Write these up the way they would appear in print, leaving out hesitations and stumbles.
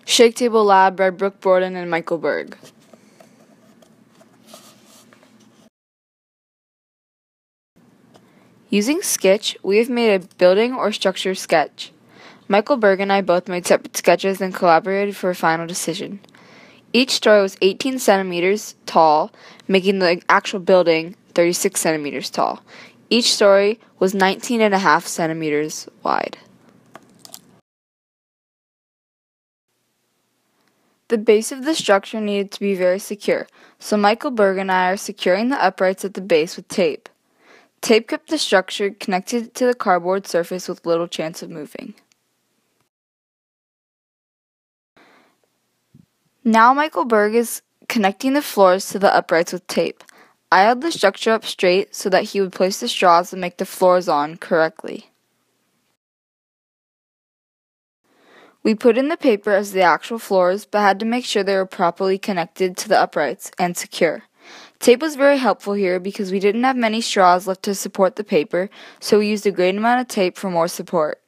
Shake Table Lab by Brooke and Michael Berg. Using Sketch, we have made a building or structure sketch. Michael Berg and I both made separate sketches and collaborated for a final decision. Each story was 18 centimeters tall, making the actual building 36 centimeters tall. Each story was 19.5 centimeters wide. The base of the structure needed to be very secure, so Michael Berg and I are securing the uprights at the base with tape. Tape kept the structure connected to the cardboard surface with little chance of moving. Now Michael Berg is connecting the floors to the uprights with tape. I held the structure up straight so that he would place the straws and make the floors on correctly. We put in the paper as the actual floors, but had to make sure they were properly connected to the uprights and secure. Tape was very helpful here because we didn't have many straws left to support the paper, so we used a great amount of tape for more support.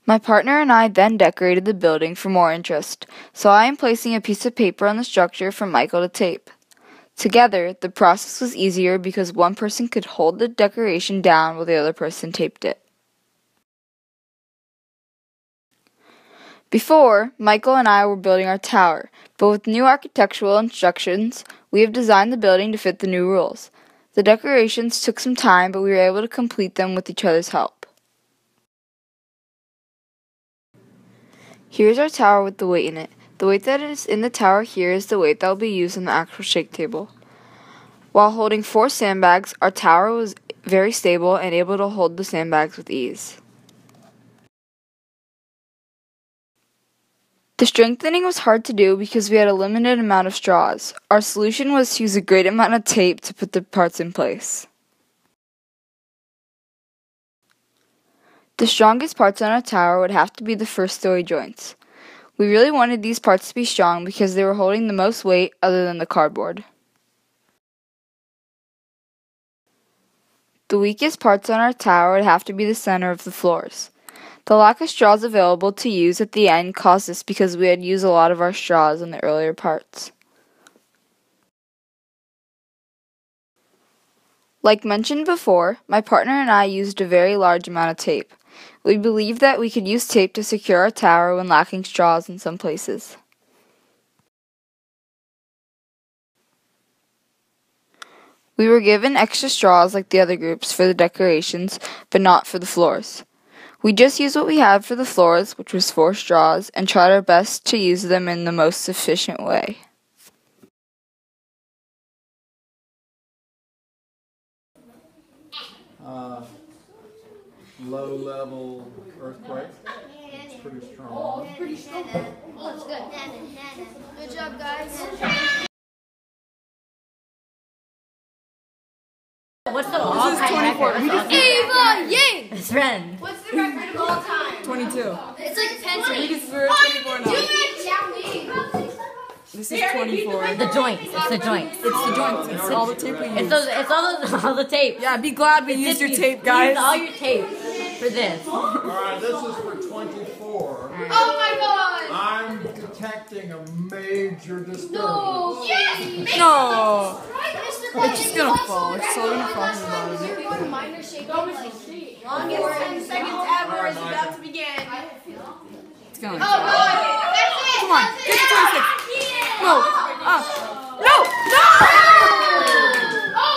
My partner and I then decorated the building for more interest, so I am placing a piece of paper on the structure from Michael to tape. Together, the process was easier because one person could hold the decoration down while the other person taped it. Before, Michael and I were building our tower, but with new architectural instructions, we have designed the building to fit the new rules. The decorations took some time, but we were able to complete them with each other's help. Here's our tower with the weight in it. The weight that is in the tower here is the weight that will be used on the actual shake table. While holding 4 sandbags, our tower was very stable and able to hold the sandbags with ease. The strengthening was hard to do because we had a limited amount of straws. Our solution was to use a great amount of tape to put the parts in place. The strongest parts on our tower would have to be the first story joints. We really wanted these parts to be strong because they were holding the most weight other than the cardboard. The weakest parts on our tower would have to be the center of the floors. The lack of straws available to use at the end caused this because we had used a lot of our straws on the earlier parts. Like mentioned before, my partner and I used a very large amount of tape. We believed that we could use tape to secure our tower when lacking straws in some places. We were given extra straws like the other groups for the decorations, but not for the floors. We just used what we had for the floors, which was 4 straws, and tried our best to use them in the most efficient way. Low-level earthquake. It's pretty strong. Pretty strong. Oh, it's good. Good job, guys. What's the all-time 24. record? Ava Yang! His friend. What's the record of all time? 22. It's like 10. We just were 24 now. it! This is 24. The joints. It's the joints. It's the joints. It's all the tape we used. It's all the tape. Yeah, be glad we used your tape, guys. Use all your tape for this. Alright, this is for 24. Oh my god! I'm detecting a major disturbance. No! Yes! No! It's just gonna fall. It's all gonna fall from the bottom. You're going minor shape. Longest 10 seconds ever is about to begin. It's gonna Oh, good! That's it! Come on, get to 26. No! No! Oh!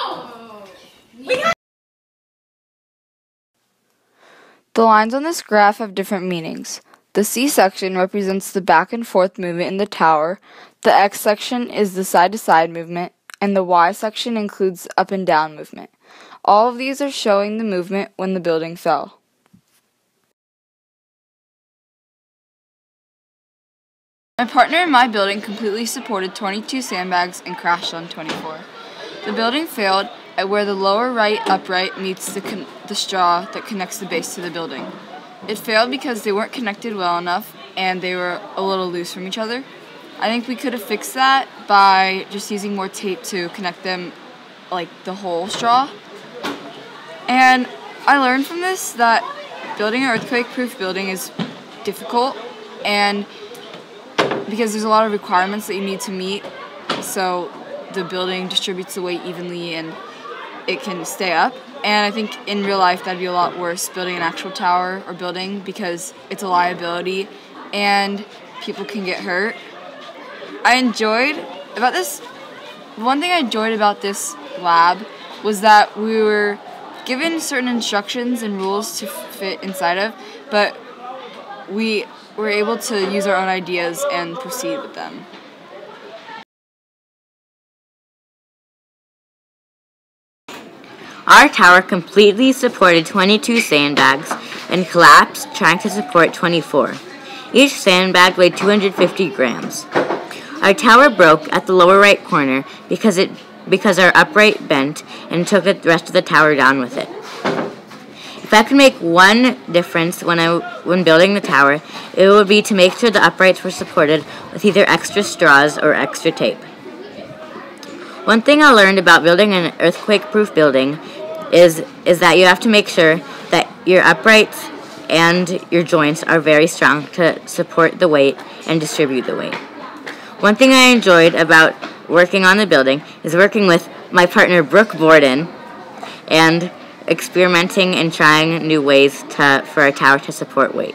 The lines on this graph have different meanings. The C section represents the back and forth movement in the tower, the X section is the side-to-side movement, and the Y section includes up and down movement. All of these are showing the movement when the building fell. My partner in my building completely supported 22 sandbags and crashed on 24. The building failed at where the lower right upright meets the straw that connects the base to the building. It failed because they weren't connected well enough and they were a little loose from each other. I think we could have fixed that by just using more tape to connect them, like the whole straw. And I learned from this that building an earthquake-proof building is difficult, and because there's a lot of requirements that you need to meet, so the building distributes the weight evenly and it can stay up. And I think in real life that'd be a lot worse, building an actual tower or building, because it's a liability and people can get hurt. One thing I enjoyed about this lab was that we were given certain instructions and rules to fit inside of, but we were able to use our own ideas and proceed with them. Our tower completely supported 22 sandbags and collapsed trying to support 24. Each sandbag weighed 250 grams. Our tower broke at the lower right corner because our upright bent and took the rest of the tower down with it. If I could make one difference when building the tower, it would be to make sure the uprights were supported with either extra straws or extra tape. One thing I learned about building an earthquake-proof building is that you have to make sure that your uprights and your joints are very strong to support the weight and distribute the weight. One thing I enjoyed about working on the building is working with my partner Brooke and experimenting and trying new ways for our tower to support weight.